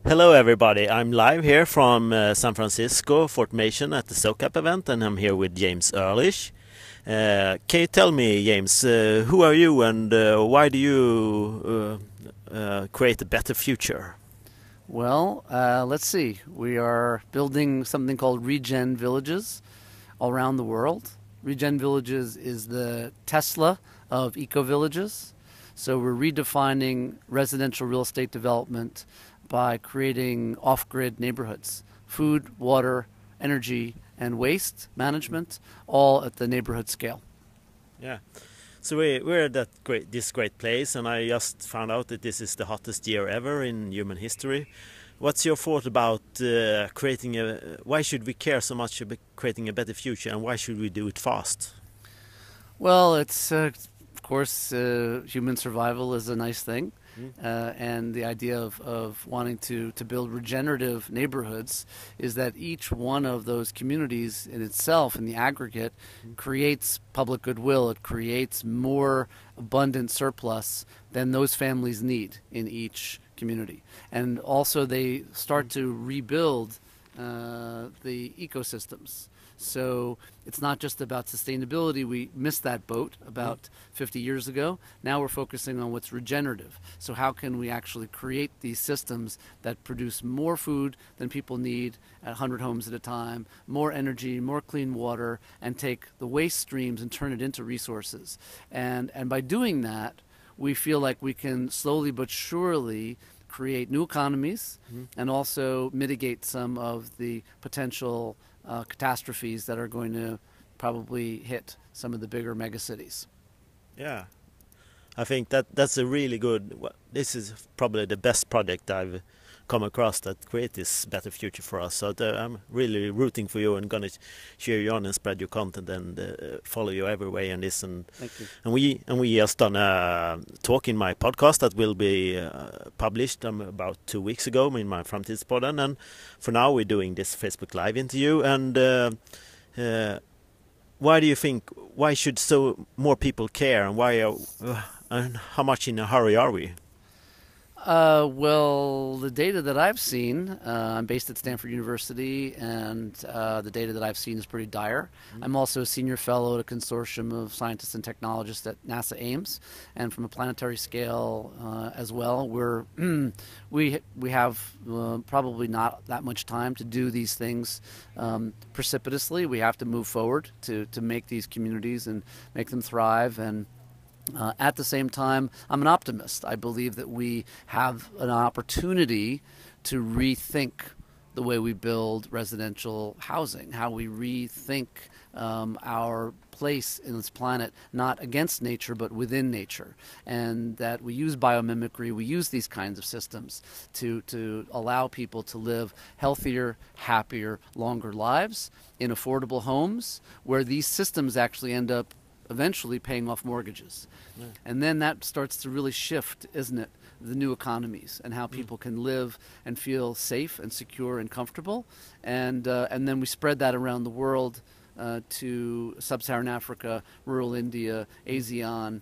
Hello everybody, I'm live here from San Francisco Formation at the SoCap event, and I'm here with James Ehrlich. Can you tell me, James, who are you and why do you create a better future? Well, let's see. We are building something called ReGen Villages all around the world. ReGen Villages is the Tesla of eco-villages. So we're redefining residential real estate development by creating off-grid neighborhoods. Food, water, energy, and waste management, all at the neighborhood scale. Yeah. So we're at this great place, and I just found out that this is the hottest year ever in human history. What's your thought about why should we care so much about creating a better future, and why should we do it fast? Well, of course, human survival is a nice thing. And the idea of wanting to build regenerative neighborhoods is that each one of those communities in itself, in the aggregate, creates public goodwill. It creates more abundant surplus than those families need in each community. And also they start to rebuild the ecosystems. So it's not just about sustainability. We missed that boat about 50 years ago. Now we're focusing on what's regenerative. So how can we actually create these systems that produce more food than people need at 100 homes at a time, more energy, more clean water, and take the waste streams and turn it into resources. And by doing that, we feel like we can slowly but surely create new economies and also mitigate some of the potential catastrophes that are going to probably hit some of the bigger megacities. Yeah, I think that's a really good. This is probably the best project I've come across that create this better future for us. So I'm really rooting for you and gonna cheer you on and spread your content and follow you every way in this. And Thank you. and we just done a talk in my podcast that will be published about 2 weeks ago in my Framtidspodden. And for now we're doing this Facebook Live interview. And why do you think? Why should so more people care? And and how much in a hurry are we? Well, the data that I've seen, I'm based at Stanford University, and the data that I've seen is pretty dire. I'm also a senior fellow at a consortium of scientists and technologists at NASA Ames, and from a planetary scale as well, we have probably not that much time to do these things precipitously. We have to move forward to make these communities and make them thrive. And at the same time, I'm an optimist. I believe that we have an opportunity to rethink the way we build residential housing, how we rethink our place in this planet, not against nature, but within nature. And that we use biomimicry, we use these kinds of systems to allow people to live healthier, happier, longer lives in affordable homes where these systems actually end up eventually paying off mortgages. Yeah. And then that starts to really shift, isn't it, the new economies and how people can live and feel safe and secure and comfortable. And then we spread that around the world to sub-Saharan Africa, rural India, ASEAN,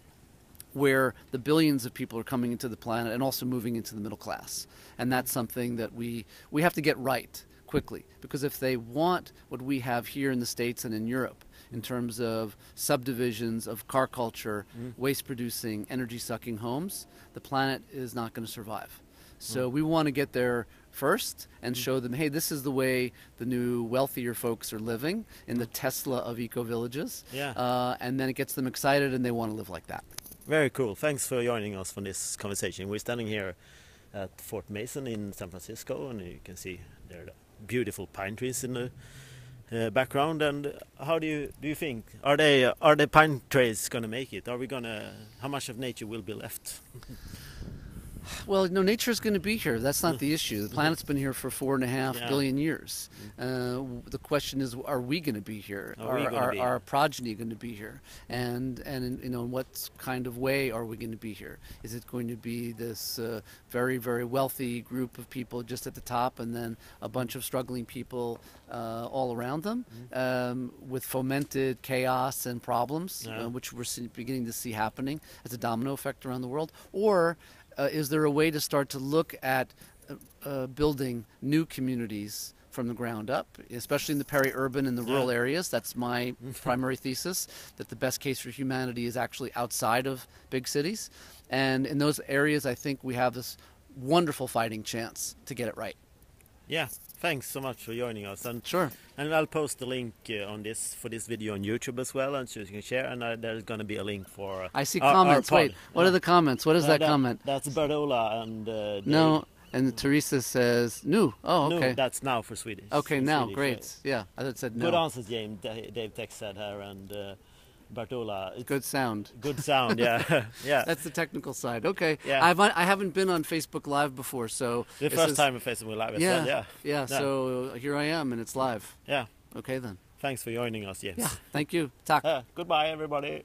where the billions of people are coming into the planet and also moving into the middle class. And that's something that we have to get right quickly, because if they want what we have here in the States and in Europe in terms of subdivisions of car culture, waste producing, energy sucking homes, the planet is not going to survive. So we want to get there first and show them, hey, this is the way the new wealthier folks are living in the Tesla of eco-villages. Yeah. And then it gets them excited and they want to live like that. Very cool. Thanks for joining us for this conversation. We're standing here at Fort Mason in San Francisco, and you can see there are beautiful pine trees in the background. And how do you think, are the pine trees going to make it? How much of nature will be left? Well, no, nature's going to be here. That's not the issue. The planet's been here for 4.5 billion years. The question is, are we going to be here? Are our progeny going to be here? And in what kind of way are we going to be here? Is it going to be this very, very wealthy group of people just at the top, and then a bunch of struggling people all around them, with fomented chaos and problems, which we're beginning to see happening as a domino effect around the world? Or is there a way to start to look at building new communities from the ground up, especially in the peri-urban and the rural areas. That's my primary thesis, that the best case for humanity is actually outside of big cities. And in those areas, I think we have this wonderful fighting chance to get it right. Yeah, thanks so much for joining us. And Sure. And I'll post the link on this video on YouTube as well, and so you can share. And there's going to be a link for. I see comments. Wait, what are the comments? What is that comment? That's Bardola and. No. And Teresa says, "No." Oh, okay. No, that's now for Swedish. Okay, for now, Swedish, great. Yeah, I thought it said no. Good answers, James. Dave Tex said here, and Bartola. Good sound. Good sound, yeah. Yeah. That's the technical side. Okay. Yeah. I haven't been on Facebook Live before, so The first time on Facebook Live as well, yeah. Yeah, so here I am, and it's live. Yeah. Okay, then. Thanks for joining us, James. Yeah, thank you. Tack. Goodbye, everybody.